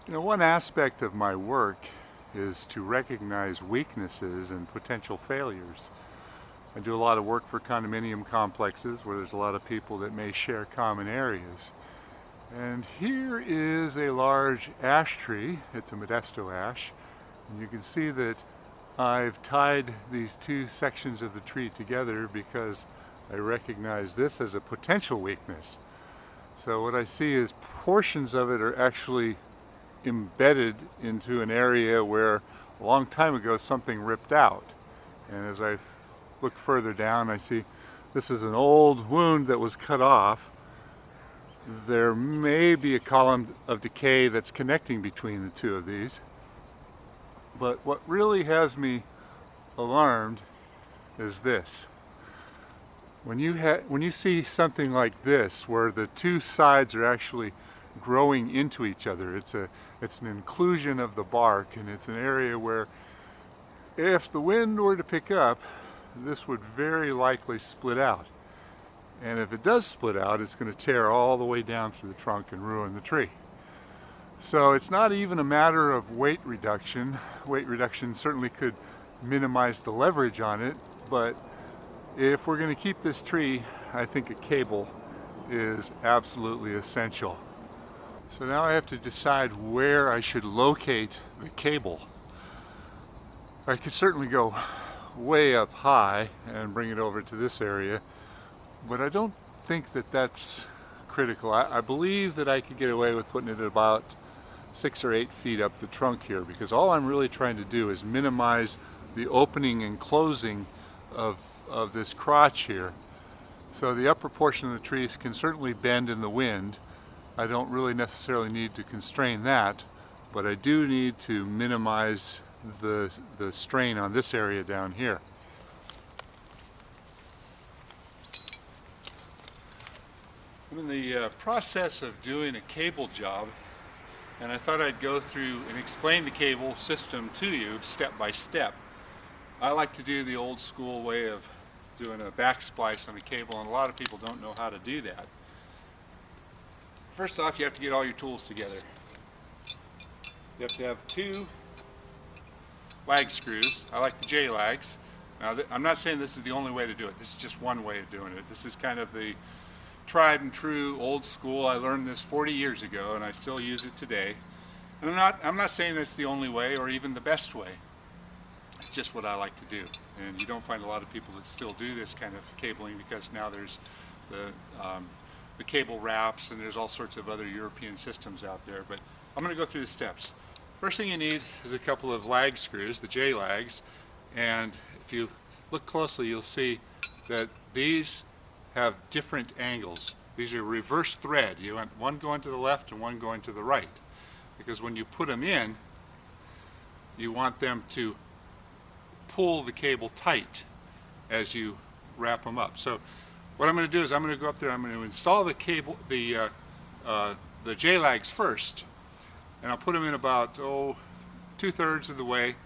You know, one aspect of my work is to recognize weaknesses and potential failures. I do a lot of work for condominium complexes where there's a lot of people that may share common areas. And here is a large ash tree. It's a Modesto ash. And you can see that I've tied these two sections of the tree together because I recognize this as a potential weakness. So what I see is portions of it are actually embedded into an area where a long time ago something ripped out. And as I look further down, I see this is an old wound that was cut off. There may be a column of decay that's connecting between the two of these. But what really has me alarmed is this. When you see something like this, where the two sides are actually growing into each other, it's an inclusion of the bark, and it's an area where if the wind were to pick up, this would very likely split out. And if it does split out, it's going to tear all the way down through the trunk and ruin the tree. So it's not even a matter of weight reduction. Weight reduction certainly could minimize the leverage on it, but if we're going to keep this tree, I think a cable is absolutely essential. So now I have to decide where I should locate the cable. I could certainly go way up high and bring it over to this area, but I don't think that that's critical. I believe that I could get away with putting it at about 6 or 8 feet up the trunk here, because all I'm really trying to do is minimize the opening and closing of this crotch here. So the upper portion of the trees can certainly bend in the wind. I don't really necessarily need to constrain that, but I do need to minimize the strain on this area down here. I'm in the process of doing a cable job, and I thought I'd go through and explain the cable system to you step by step. I like to do the old school way of doing a back splice on a cable, and a lot of people don't know how to do that. First off, you have to get all your tools together. You have to have 2 lag screws. I like the J lags. Now, I'm not saying this is the only way to do it. This is just one way of doing it. This is kind of the tried and true old school. I learned this 40 years ago and I still use it today. And I'm not saying that's the only way or even the best way. It's just what I like to do. And you don't find a lot of people that still do this kind of cabling, because now there's the cable wraps and there's all sorts of other European systems out there. But I'm going to go through the steps. First thing you need is a couple of lag screws, the J lags. And if you look closely, you'll see that these have different angles. These are reverse thread. You want one going to the left and one going to the right, because when you put them in, you want them to pull the cable tight as you wrap them up. So what I'm going to do is I'm going to go up there, I'm going to install the cable, the J lags first, and I'll put them in about 2/3 of the way,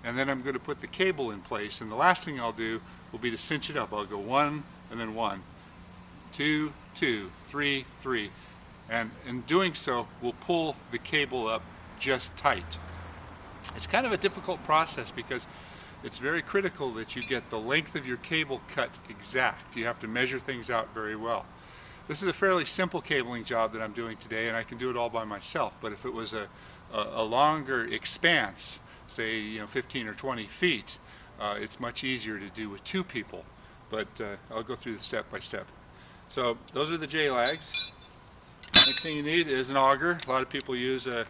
and then I'm going to put the cable in place. And the last thing I'll do will be to cinch it up. I'll go 1 and then 1, 2, 2, 3, 3, and in doing so we'll pull the cable up just tight. It's kind of a difficult process because it's very critical that you get the length of your cable cut exact. You have to measure things out very well. This is a fairly simple cabling job that I'm doing today, and I can do it all by myself. But if it was a longer expanse, say 15 or 20 feet, it's much easier to do with 2 people. But I'll go through the step by step. So those are the J lags. Next thing you need is an auger. A lot of people use a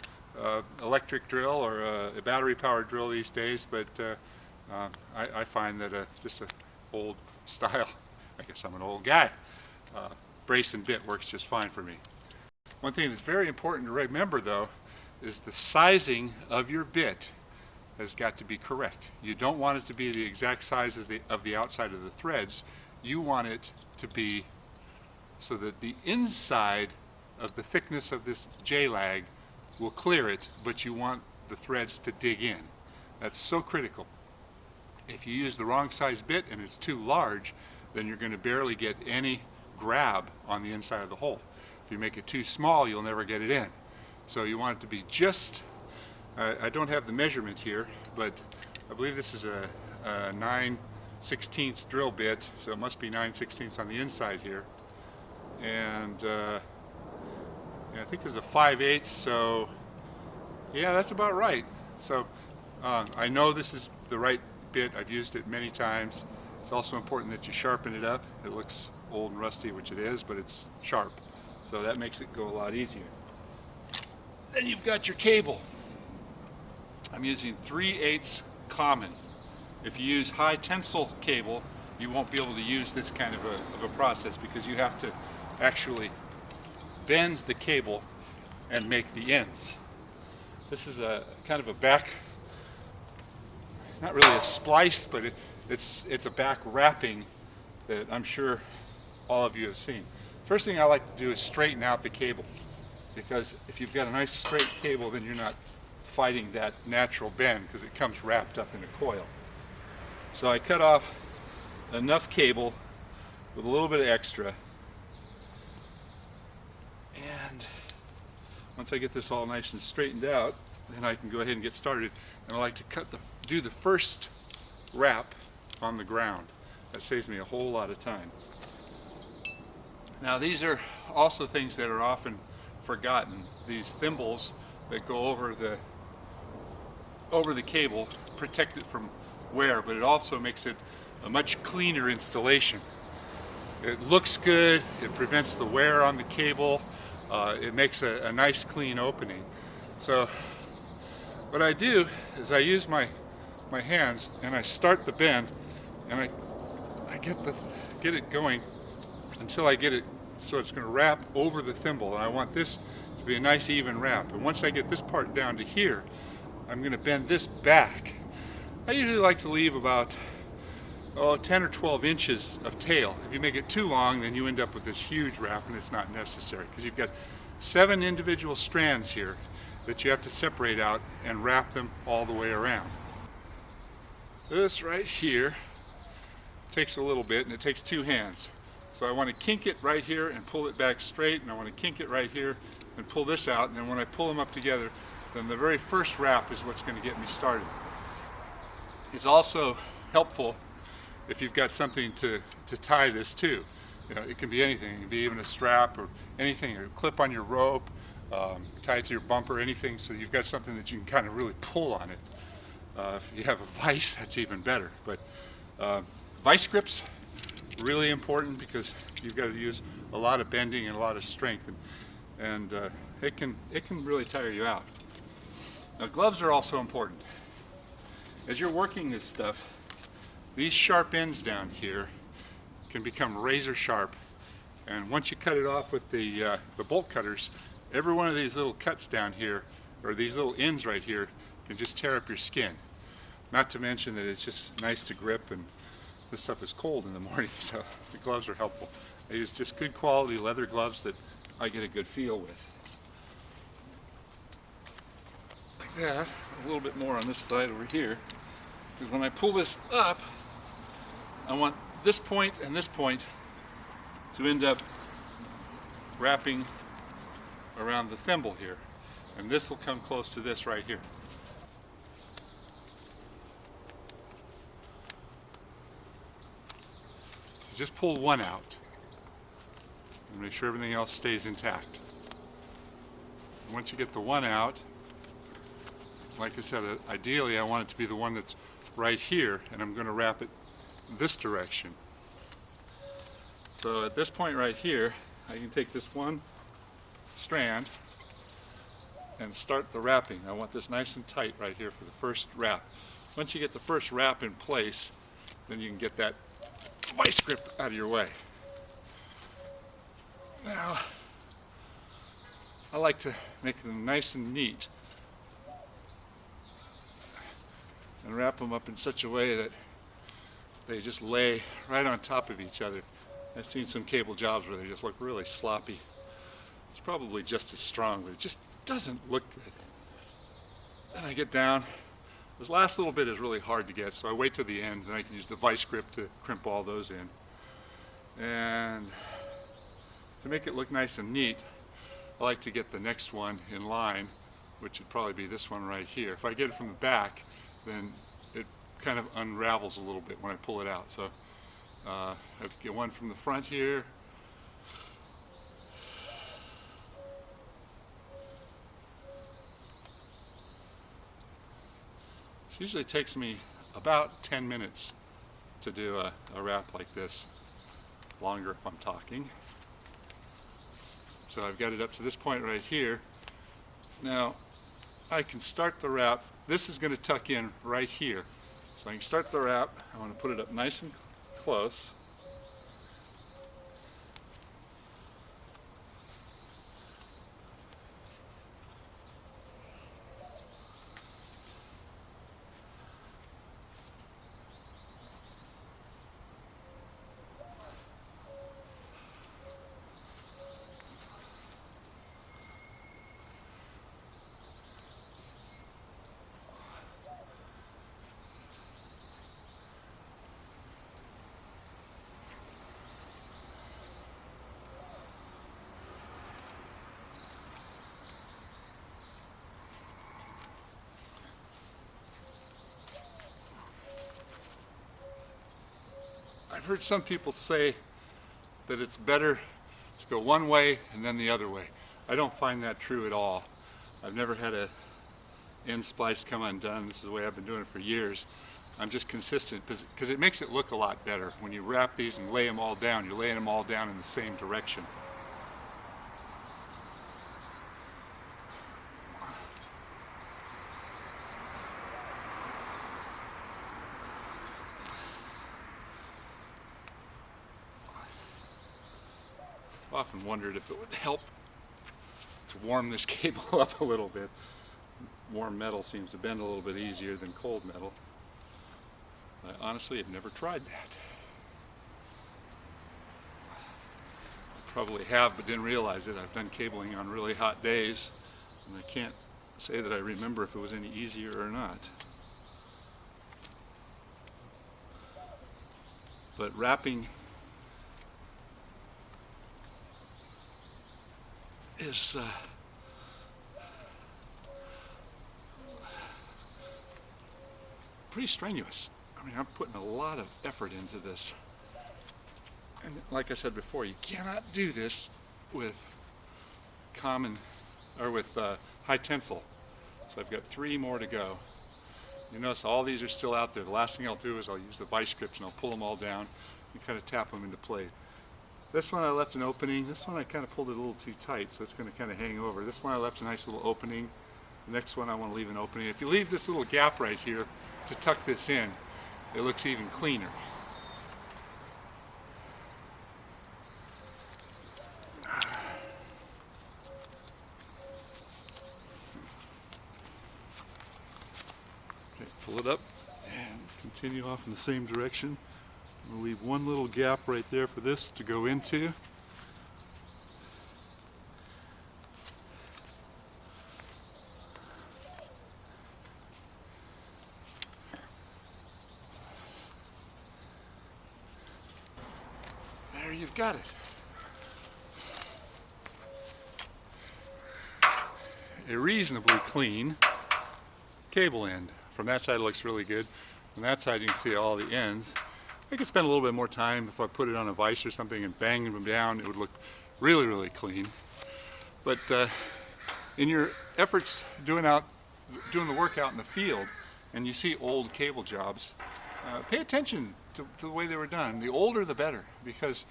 electric drill or a battery powered drill these days, but I find that just an old style, I guess I'm an old guy, brace and bit works just fine for me. One thing that's very important to remember, though, is the sizing of your bit has got to be correct. You don't want it to be the exact size of the outside of the threads. You want it to be so that the inside of the thickness of this J lag will clear it, but you want the threads to dig in. That's so critical. If you use the wrong size bit and it's too large, then you're going to barely get any grab on the inside of the hole. If you make it too small, you'll never get it in. So you want it to be just, I don't have the measurement here, but I believe this is a 9/16 drill bit, so it must be 9/16 on the inside here. And yeah, I think there's a 5/8, so yeah, that's about right. So I know this is the right bit. I've used it many times. It's also important that you sharpen it up. It looks old and rusty, which it is, but it's sharp. So that makes it go a lot easier. Then you've got your cable. I'm using 3/8 common. If you use high tensile cable, you won't be able to use this kind of a process, because you have to actually bend the cable and make the ends. This is a kind of a back, not really a splice, but it's a back wrapping that I'm sure all of you have seen. First thing I like to do is straighten out the cable, because if you've got a nice straight cable, then you're not fighting that natural bend, because it comes wrapped up in a coil. So I cut off enough cable with a little bit of extra, and once I get this all nice and straightened out, then I can go ahead and get started. And I like to do the first wrap on the ground. That saves me a whole lot of time. Now these are also things that are often forgotten. These thimbles that go over the cable protect it from wear, but it also makes it a much cleaner installation. It looks good, it prevents the wear on the cable, it makes a nice clean opening. So what I do is I use my hands and I start the bend, and I get it going until I get it so it's going to wrap over the thimble, and I want this to be a nice even wrap. And once I get this part down to here, I'm going to bend this back. I usually like to leave about 10 or 12 inches of tail. If you make it too long, then you end up with this huge wrap, and it's not necessary, because you've got 7 individual strands here that you have to separate out and wrap them all the way around. This right here takes a little bit, and it takes 2 hands. So I want to kink it right here and pull it back straight, and I want to kink it right here and pull this out, and then when I pull them up together, then the very first wrap is what's going to get me started. It's also helpful if you've got something to tie this to. You know, it can be anything. It can be even a strap or anything, or a clip on your rope, tie it to your bumper, anything, so you've got something that you can kind of really pull on it. If you have a vise, that's even better. But vice grips, really important, because you've got to use a lot of bending and a lot of strength, and it can really tire you out. Now gloves are also important. As you're working this stuff, these sharp ends down here can become razor sharp, and once you cut it off with the bolt cutters, every one of these little cuts down here, or these little ends right here, can just tear up your skin. Not to mention that it's just nice to grip, and this stuff is cold in the morning, so the gloves are helpful. I use just good quality leather gloves that I get a good feel with. Like that. A little bit more on this side over here, because when I pull this up, I want this point and this point to end up wrapping around the thimble here, and this will come close to this right here. So just pull one out and make sure everything else stays intact. Once you get the one out, like I said, ideally I want it to be the one that's right here, and I'm going to wrap it this direction. So at this point right here, I can take this one strand and start the wrapping. I want this nice and tight right here for the first wrap. Once you get the first wrap in place, then you can get that vice grip out of your way. Now, I like to make them nice and neat and wrap them up in such a way that they just lay right on top of each other. I've seen some cable jobs where they just look really sloppy. It's probably just as strong, but it just doesn't look good. Then I get down. This last little bit is really hard to get, so I wait till the end, and I can use the vice grip to crimp all those in. And to make it look nice and neat, I like to get the next one in line, which would probably be this one right here. If I get it from the back, then it kind of unravels a little bit when I pull it out. So I have to get one from the front here. It usually takes me about 10 minutes to do a wrap like this, longer if I'm talking. So I've got it up to this point right here. Now I can start the wrap. This is going to tuck in right here. So I can start the wrap. I want to put it up nice and close. I've heard some people say that it's better to go one way and then the other way. I don't find that true at all. I've never had a end splice come undone. This is the way I've been doing it for years. I'm just consistent because it makes it look a lot better. When you wrap these and lay them all down, you're laying them all down in the same direction. I've often wondered if it would help to warm this cable up a little bit. Warm metal seems to bend a little bit easier than cold metal. I honestly have never tried that. I probably have, but didn't realize it. I've done cabling on really hot days, and I can't say that I remember if it was any easier or not. But wrapping is pretty strenuous. I mean, I'm putting a lot of effort into this. And like I said before, you cannot do this with high tensile. So I've got 3 more to go. You notice all these are still out there. The last thing I'll do is I'll use the vice grips and I'll pull them all down and kind of tap them into place. This one I left an opening. This one I kind of pulled it a little too tight, so it's going to kind of hang over. This one I left a nice little opening. The next one I want to leave an opening. If you leave this little gap right here to tuck this in, it looks even cleaner. Okay, pull it up and continue off in the same direction. We'll leave one little gap right there for this to go into. There you've got it. A reasonably clean cable end. From that side it looks really good. From that side you can see all the ends. I could spend a little bit more time if I put it on a vise or something and bang them down. It would look really, really clean. But in your efforts doing the work out in the field, and you see old cable jobs, pay attention to the way they were done. The older the better, because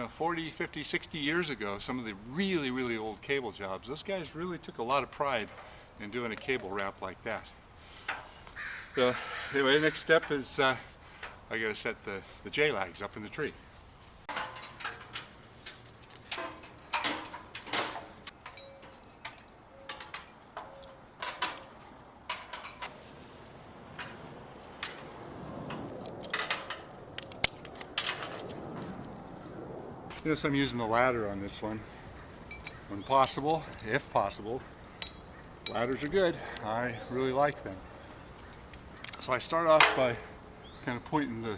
40, 50, 60 years ago, some of the really, really old cable jobs, those guys really took a lot of pride in doing a cable wrap like that. So anyway, next step is I gotta set the J-lags up in the tree. Yes, I'm using the ladder on this one. When possible, if possible, ladders are good. I really like them. So I start off by kind of pointing the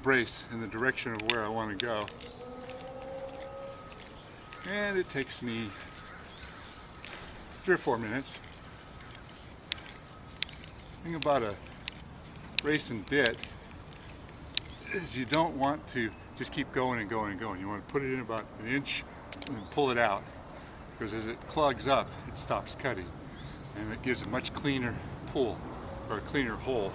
brace in the direction of where I want to go. And it takes me 3 or 4 minutes. The thing about a racing bit is you don't want to just keep going and going and going. You want to put it in about an inch and then pull it out, because as it clogs up, it stops cutting, and it gives a much cleaner pull, or a cleaner hole.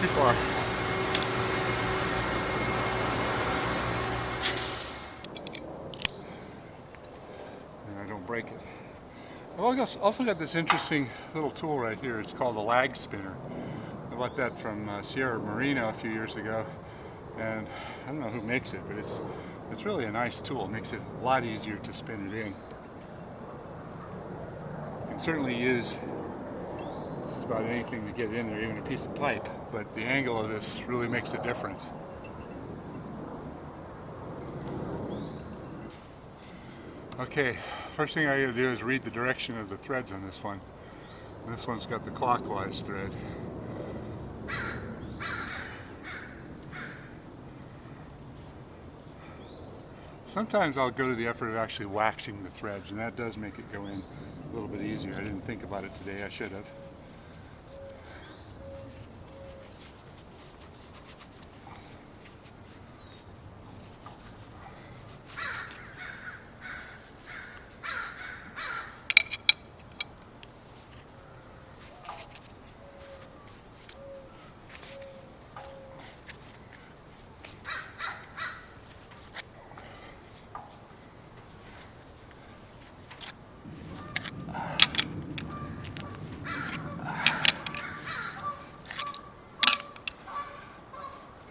Too far. And I don't break it. I've also got this interesting little tool right here. It's called a lag spinner. I bought that from Sierra Marina a few years ago, and I don't know who makes it, but it's really a nice tool. It makes it a lot easier to spin it in. You can certainly use just about anything to get in there, even a piece of pipe, but the angle of this really makes a difference. Okay, first thing I gotta do is read the direction of the threads on this one. This one's got the clockwise thread. Sometimes I'll go to the effort of actually waxing the threads, and that does make it go in a little bit easier. I didn't think about it today, I should have.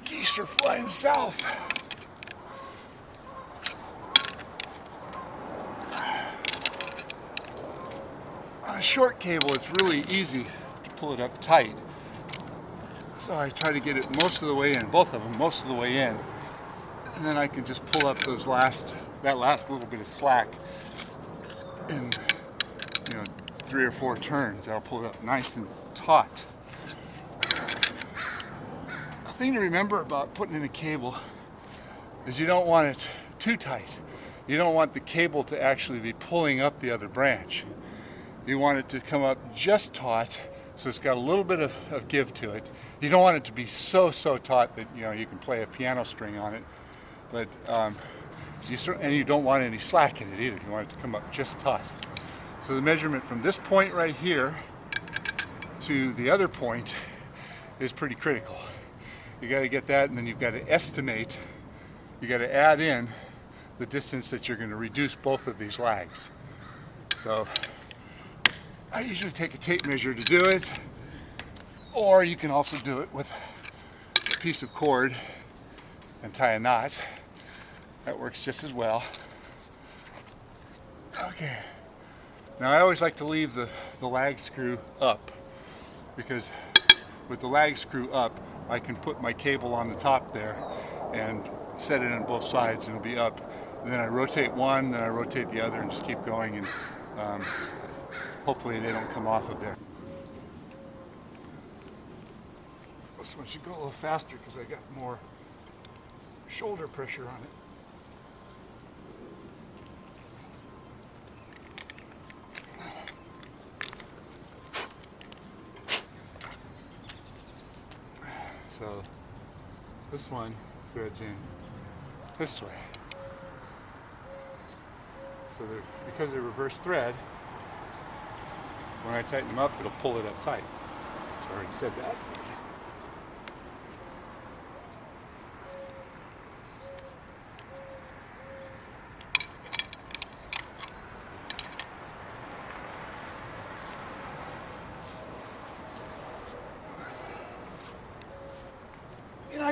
Geese are flying south. On a short cable, it's really easy to pull it up tight. So I try to get it most of the way in, both of them most of the way in. And then I can just pull up that last little bit of slack in, 3 or 4 turns. That'll pull it up nice and taut. The thing to remember about putting in a cable is you don't want it too tight. You don't want the cable to actually be pulling up the other branch. You want it to come up just taut, so it's got a little bit of give to it. You don't want it to be so taut that you can play a piano string on it, but you don't want any slack in it either. You want it to come up just taut. So the measurement from this point right here to the other point is pretty critical. You got to get that, and then you've got to estimate, you got to add in the distance that you're going to reduce both of these lags. So I usually take a tape measure to do it, or you can also do it with a piece of cord and tie a knot. That works just as well. Okay. Now I always like to leave the lag screw up, because with the lag screw up, I can put my cable on the top there and set it on both sides, and it'll be up. And then I rotate one, then I rotate the other, and just keep going, and hopefully they don't come off of there. This one should go a little faster because I got more shoulder pressure on it. So this one threads in this way. So because they're reverse thread, when I tighten them up, it'll pull it up tight. So I already said that.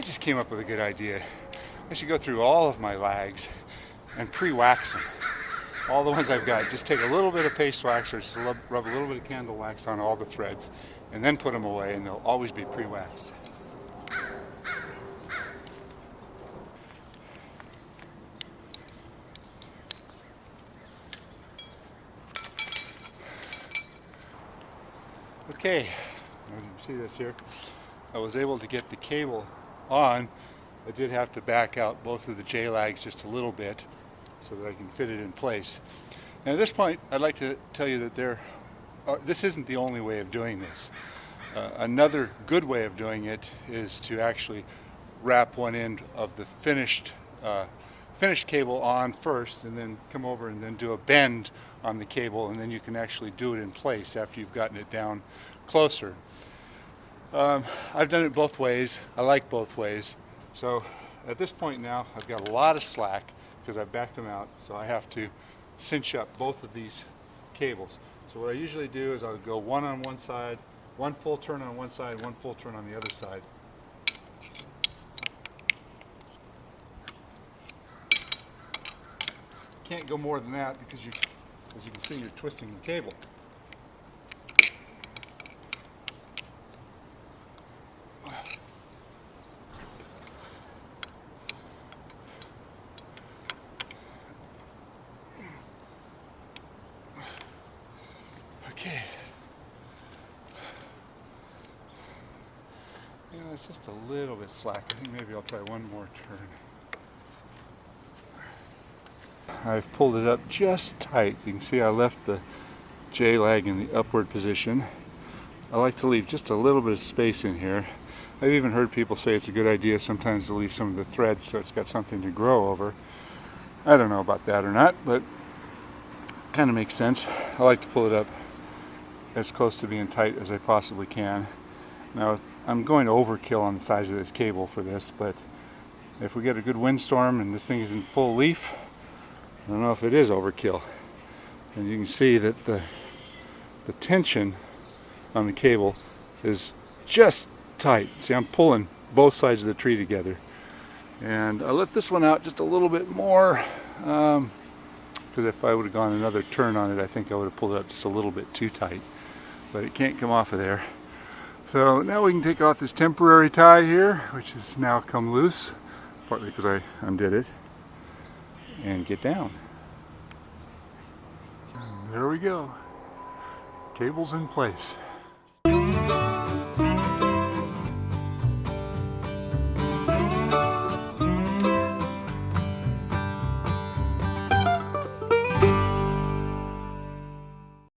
I just came up with a good idea. I should go through all of my lags and pre-wax them. All the ones I've got, just take a little bit of paste wax or just rub a little bit of candle wax on all the threads and then put them away, and they'll always be pre-waxed. Okay, as you can see this here, I was able to get the cable on. I did have to back out both of the J-lags just a little bit so that I can fit it in place. And at this point, I'd like to tell you that this isn't the only way of doing this. Another good way of doing it is to actually wrap one end of the finished cable on first, and then come over and then do a bend on the cable, and then you can actually do it in place after you've gotten it down closer. I've done it both ways. I like both ways. So at this point now, I've got a lot of slack because I've backed them out, so I have to cinch up both of these cables. So what I usually do is I'll go one on one side, one full turn on one side, one full turn on the other side. Can't go more than that because as you can see, you're twisting the cable. Okay. Yeah, it's just a little bit slack. I think maybe I'll try one more turn. I've pulled it up just tight. You can see I left the J-lag in the upward position. I like to leave just a little bit of space in here. I've even heard people say it's a good idea sometimes to leave some of the thread so it's got something to grow over. I don't know about that or not, but it kind of makes sense. I like to pull it up as close to being tight as I possibly can. Now, I'm going to overkill on the size of this cable for this, but if we get a good windstorm and this thing is in full leaf, I don't know if it is overkill. And you can see that the tension on the cable is just tight. See, I'm pulling both sides of the tree together. And I let this one out just a little bit more, because if I would have gone another turn on it, I think I would have pulled it up just a little bit too tight. But it can't come off of there. So now we can take off this temporary tie here, which has now come loose, partly because I undid it, and get down. And there we go. Cable's in place.